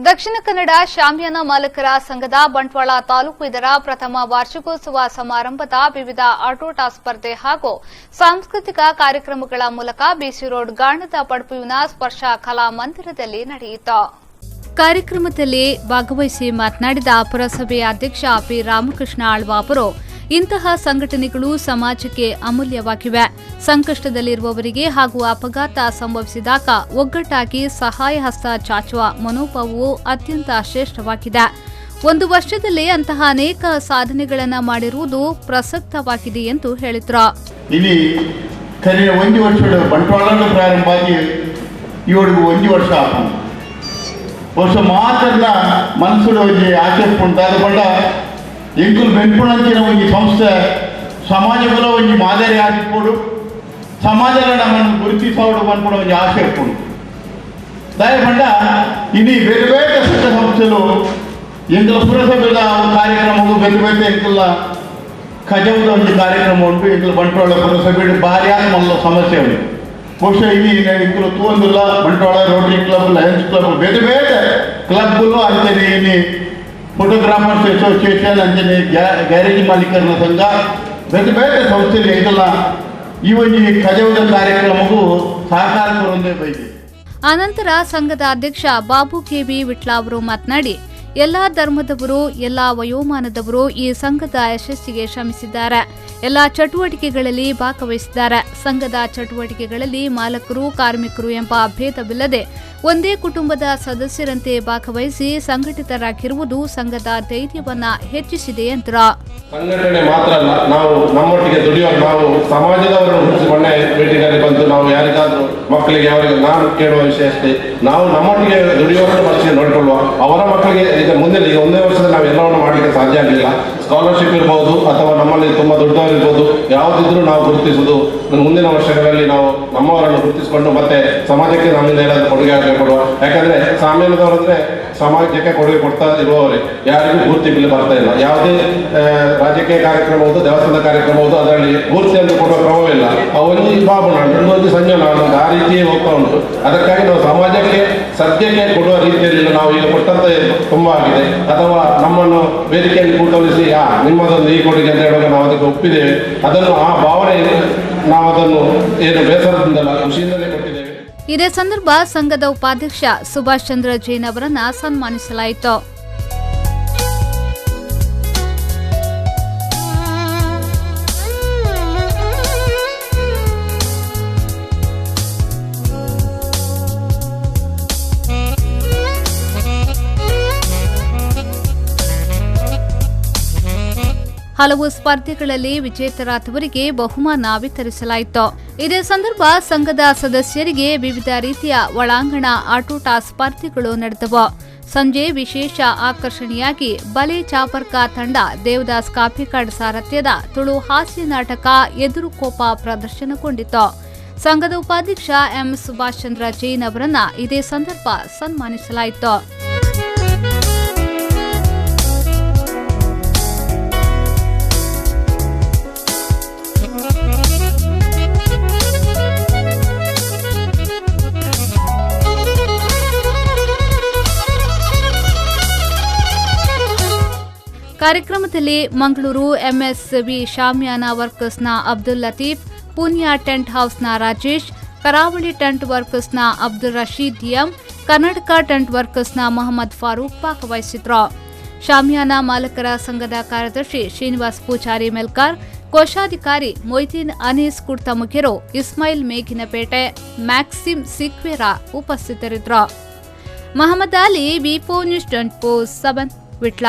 ದಕ್ಷಿಣ ಕನ್ನಡ ಶಾಮಿಯಾನ ಮಾಲಕರ ಸಂಘದ ಬಂಟ್ವಾಳ ತಾಲೂಕು ಇದರ ಪ್ರಥಮ ವಾರ್ಷಿಕೋತ್ಸವ ಸಮಾರಂಭದ ವಿವಿಧ ಆಟೋಟ ಸ್ಪರ್ಧೆ ಹಾಗೂ ಸಾಂಸ್ಕೃತಿಕ ಕಾರ್ಯಕ್ರಮಗಳ ಮೂಲಕ ಬಿಸಿ ರೋಡ್ ಗಾಣದ ಪಡುಪುವಿನ ಸ್ಪರ್ಶ ಕಲಾ ಮಂದಿರದಲ್ಲಿ ನಡೆಯಿತು. ಕಾರ್ಯಕ್ರಮದಲ್ಲಿ ಭಾಗವಹಿಸಿ ಮಾತನಾಡಿದ ಪುರಸಭೆಯ ಅಧ್ಯಕ್ಷ ಪಿ ರಾಮಕೃಷ್ಣ ಆಳ್ವ ಅವರು, ಇಂತಹ ಸಂಘಟನೆಗಳು ಸಮಾಜಕ್ಕೆ ಅಮೂಲ್ಯವಾಗಿವೆ. ಸಂಕಷ್ಟದಲ್ಲಿರುವವರಿಗೆ ಹಾಗೂ ಅಪಘಾತ ಸಂಭವಿಸಿದಾಗ ಒಗ್ಗಟ್ಟಾಗಿ ಸಹಾಯ ಹಸ್ತ ಚಾಚುವ ಮನೋಭಾವವು ಅತ್ಯಂತ ಶ್ರೇಷ್ಠವಾಗಿದೆ. ಒಂದು ವರ್ಷದಲ್ಲಿ ಅಂತಹ ಅನೇಕ ಸಾಧನೆಗಳನ್ನು ಮಾಡಿರುವುದು ಪ್ರಸಕ್ತವಾಗಿದೆ ಎಂದು ಹೇಳಿದರು. ಇಲ್ಲಿ ಕಳೆದ ಒಂದು ವರ್ಷದ ಬಂಟ್ವಾಳ ಪ್ರಾರಂಭ ಆಗಿ ಇವಳಿಗೆ ಒಂದು ವರ್ಷ ಆಪುಂಡು. ವರ್ಷ ಮಾತ್ರ ಮನಸ್ಸುಡು ಆಚರಿಸ್ಕೊಂಡು ಅದಕೊಂಡ ಎಂಕುಲು ಬೆಂಪುಣಂಚಿನ ಒಂದು ಸಂಸ್ಥೆ ಸಮಾಜಗಳು ಒಂದು ಮಾದರಿ ಆಗಿಕೊಂಡು ಸಮಾಜದ ನಮ್ಮನ್ನು ಗುರುತಿಸೋಡು ಅನ್ಕೊಂಡು ಒಂದು ಆಸೆ ಇಟ್ಕೊಂಡು ದಯಪಂಡ ಇನ್ನು ಬೇರೆ ಬೇರೆ ಸಂಘ ಸಂಸ್ಥೆಗಳು ಎಂಕಲ ಪುರಸಭೆದ ಕಾರ್ಯಕ್ರಮಗಳು ಬೇರೆ ಬೇರೆ ಎಂಕಲ ಖಜಾವದ ಒಂದು ಕಾರ್ಯಕ್ರಮ ಉಂಟು. ಎಂಕಲ ಬಂಟ್ವಾಳ ಪುರಸಭೆ ಭಾರಿ ಮಲ್ಲ ಸಮಸ್ಯೆ ಉಂಟು. ಬಹುಶಃ ಇಲ್ಲಿ ಎಂಕಲು ತೂಂದಿಲ್ಲ Bantwal rotary club, lions club, ಬೇರೆ ಬೇರೆ ಕ್ಲಬ್ಗಳು ಅಂಚನೆ ಇಲ್ಲಿ ಫೋಟೋಗ್ರಾಫರ್ಸ್ ಅಸೋಸಿಯೇಷನ್, ಅಂಚನೆ ಗ್ಯಾರೇಜ್ ಮಾಲೀಕರ ಸಂಘ, ಬೇರೆ ಬೇರೆ ಸಂಸ್ಥೆಯಲ್ಲಿ ಎಂಕಲ್ಲ ಈ ಒಂದು ಖಜಾವದ ಕಾರ್ಯಕ್ರಮಕ್ಕೂ ಸಹಕಾರ ಕೊರೊಂದೇ ಬೈದೆ. ಅನಂತರ ಸಂಘದ ಅಧ್ಯಕ್ಷ ಬಾಬು ಕೆವಿ ವಿಟ್ಲ ಅವರು ಮಾತನಾಡಿ, ಎಲ್ಲಾ ಧರ್ಮದವರು, ಎಲ್ಲಾ ವಯೋಮಾನದವರು ಈ ಸಂಘದ ಯಶಸ್ಸಿಗೆ ಶ್ರಮಿಸಿದ್ದಾರೆ. ಎಲ್ಲಾ ಚಟುವಟಿಕೆಗಳಲ್ಲಿ ಭಾಗವಹಿಸಿದ್ದಾರೆ. ಸಂಘದ ಚಟುವಟಿಕೆಗಳಲ್ಲಿ ಮಾಲಕರು, ಕಾರ್ಮಿಕರು ಎಂಬ ಭೇದವಿಲ್ಲದೆ ಒಂದೇ ಕುಟುಂಬದ ಸದಸ್ಯರಂತೆ ಭಾಗವಹಿಸಿ ಸಂಘಟಿತರಾಗಿರುವುದು ಸಂಘದ ಧೈರ್ಯವನ್ನ ಹೆಚ್ಚಿಸಿದೆ ಎಂದರು. ಸಂಘಟನೆ ಮಾತ್ರ ಅಲ್ಲ, ನಾವು ನಮ್ಮೊಟ್ಟಿಗೆ ದುಡಿಯುವ ನಾವು ಸಮಾಜದವರನ್ನು ಹುಟ್ಟಿಸಿ ಮೊನ್ನೆ ಮೀಟಿಂಗಲ್ಲಿ ಬಂದು ನಾವು ಯಾರಿಗಾದ್ರೂ ಮಕ್ಕಳಿಗೆ ಅವರಿಗೆ ನಾನು ಕೇಳುವ ವಿಷಯ ಅಷ್ಟೇ, ನಾವು ನಮ್ಮೊಟ್ಟಿಗೆ ದುಡಿಯುವವರನ್ನು ಫಸ್ಟ್ ನೋಡಿಕೊಳ್ಳುವ. ಅವರ ಮಕ್ಕಳಿಗೆ ಈಗ ಮುಂದೆ ಈಗ ಒಂದೇ ವರ್ಷದಲ್ಲಿ ನಾವು ಎಲ್ಲವನ್ನು ಮಾಡಲಿಕ್ಕೆ ಸಾಧ್ಯ ಆಗಲಿಲ್ಲ. ಸ್ಕಾಲರ್ಶಿಪ್ ಇರ್ಬೋದು ಅಥವಾ ನಮ್ಮಲ್ಲಿ ತುಂಬ ದೊಡ್ಡವರಿರ್ಬೋದು, ಯಾವುದಿದ್ರೂ ನಾವು ಗುರುತಿಸುವುದು ಮುಂದಿನ ವರ್ಷಗಳಲ್ಲಿ ನಾವು ನಮ್ಮವರನ್ನು ಗುರುತಿಸಿಕೊಂಡು ಮತ್ತೆ ಸಮಾಜಕ್ಕೆ ನಮ್ಮಿಂದ ಏನಾದರೂ ಕೊಡುಗೆ ಕೊಡುವ. ಯಾಕಂದ್ರೆ ಸಾಮಾನ್ಯದವರಂದ್ರೆ ಸಮಾಜಕ್ಕೆ ಕೊಡುಗೆ ಕೊಡ್ತಾ ಇರುವವರೇ, ಯಾರಿಗೂ ಪೂರ್ತಿ ಬಿಲ್ ಬರ್ತಾ ಇಲ್ಲ. ಯಾವುದೇ ರಾಜಕೀಯ ಕಾರ್ಯಕ್ರಮ ಹೌದು, ದೇವಸ್ಥಾನದ ಕಾರ್ಯಕ್ರಮ ಹೌದು, ಅದರಲ್ಲಿ ಪೂರ್ತಿ ಅಂತ ಕೊಡುವ ಕ್ರಮವಿಲ್ಲ. ಅವಲ್ಲಿ ಬಾಬು ನಾನು ಇನ್ನೊಂದು ಸಂಜೆ ನಾನು ಆ ರೀತಿಯೇ ಹೋಗ್ತಾ ಉಂಟು. ಅದಕ್ಕಾಗಿ ನಾವು ಸಮಾಜಕ್ಕೆ ಸದ್ಯಕ್ಕೆ ಕೊಡುವ ರೀತಿಯಲ್ಲಿ ನಾವು ಈಗ ಕೊಟ್ಟಂತೆ ತುಂಬ ಆಗಿದೆ. ಅಥವಾ ನಮ್ಮನ್ನು ವೇದಿಕೆಯಲ್ಲಿ ಕೂತೊಲಿಸಿ ನಿಮ್ಮದೊಂದು ಈ ಕೊಡುಗೆ ಅಂತ ಹೇಳುವಾಗ ನಾವು ಅದಕ್ಕೆ ಒಪ್ಪಿದ್ದೇವೆ. ಅದನ್ನು ಆ ಭಾವನೆ ನಾವು ಅದನ್ನು ಏನು ಬೇಸರದಿಂದಲ್ಲ ಖುಷಿಯಿಂದಲೇ ಕೊಟ್ಟಿದ್ದೇವೆ. ಇದೇ ಸಂದರ್ಭ ಸಂಘದ ಉಪಾಧ್ಯಕ್ಷ ಸುಭಾಷ್ ಚಂದ್ರ ಜೈನ್ ಅವರನ್ನು ಸನ್ಮಾನಿಸಲಾಯಿತು. ಹಲವು ಸ್ಪರ್ಧೆಗಳಲ್ಲಿ ವಿಜೇತರಾದವರಿಗೆ ಬಹುಮಾನ ವಿತರಿಸಲಾಯಿತು. ಇದೇ ಸಂದರ್ಭ ಸಂಘದ ಸದಸ್ಯರಿಗೆ ವಿವಿಧ ರೀತಿಯ ಒಳಾಂಗಣ ಆಟೋಟ ಸ್ಪರ್ಧೆಗಳು ನಡೆದವು. ಸಂಜೆ ವಿಶೇಷ ಆಕರ್ಷಣೆಯಾಗಿ ಬಲೆ ಚಾಪರ್ಕ ತಂಡ ದೇವದಾಸ್ ಕಾಪಿಕಾಡ್ ಸಾರಥ್ಯದ ತುಳು ಹಾಸ್ಯ ನಾಟಕ ಎದುರುಕೋಪ ಪ್ರದರ್ಶನಗೊಂಡಿತು. ಸಂಘದ ಉಪಾಧ್ಯಕ್ಷ ಎಂ ಸುಭಾಷ್ ಚಂದ್ರ ಜೈನ್ ಅವರನ್ನ ಇದೇ ಸಂದರ್ಭ ಸನ್ಮಾನಿಸಲಾಯಿತು. ಕಾರ್ಯಕ್ರಮದಲ್ಲಿ ಮಂಗಳೂರು ಎಂಎಸ್ವಿ ಶಾಮಿಯಾನ ವರ್ಕರ್ಸ್ನ ಅಬ್ದುಲ್ ಲತೀಫ್, ಪೂನ್ಯ ಟೆಂಟ್ ಹೌಸ್ನ ರಾಜೇಶ್, ಕರಾವಳಿ ಟೆಂಟ್ ವರ್ಕರ್ಸ್ನ ಅಬ್ದುಲ್ ರಶೀದ್ ಎಂ, ಕರ್ನಾಟಕ ಟೆಂಟ್ ವರ್ಕರ್ಸ್ನ ಮೊಹಮ್ಮದ್ ಫಾರೂಕ್ ಭಾಗವಹಿಸಿದ್ರು. ಶಾಮಿಯಾನ ಮಾಲಕರ ಸಂಘದ ಕಾರ್ಯದರ್ಶಿ ಶ್ರೀನಿವಾಸ್ ಪೂಜಾರಿ ಮೆಲ್ಕಾರ್, ಕೋಶಾಧಿಕಾರಿ ಮೊಯ್ದೀನ್ ಅನೀಸ್ ಕುಡ್ತಮುಗೆರೋ, ಇಸ್ಮಾಯಿಲ್ ಮೇಘಿನಪೇಟೆ, ಮ್ಯಾಕ್ಸಿಮ್ ಸಿಕ್ವೇರಾ ಉಪಸ್ಥಿತರಿದ್ದರು. ಮಹಮ್ಮದ್ ಅಲಿ, ವಿ4 ನ್ಯೂಸ್ 24/7 ವಿಟ್ಲ.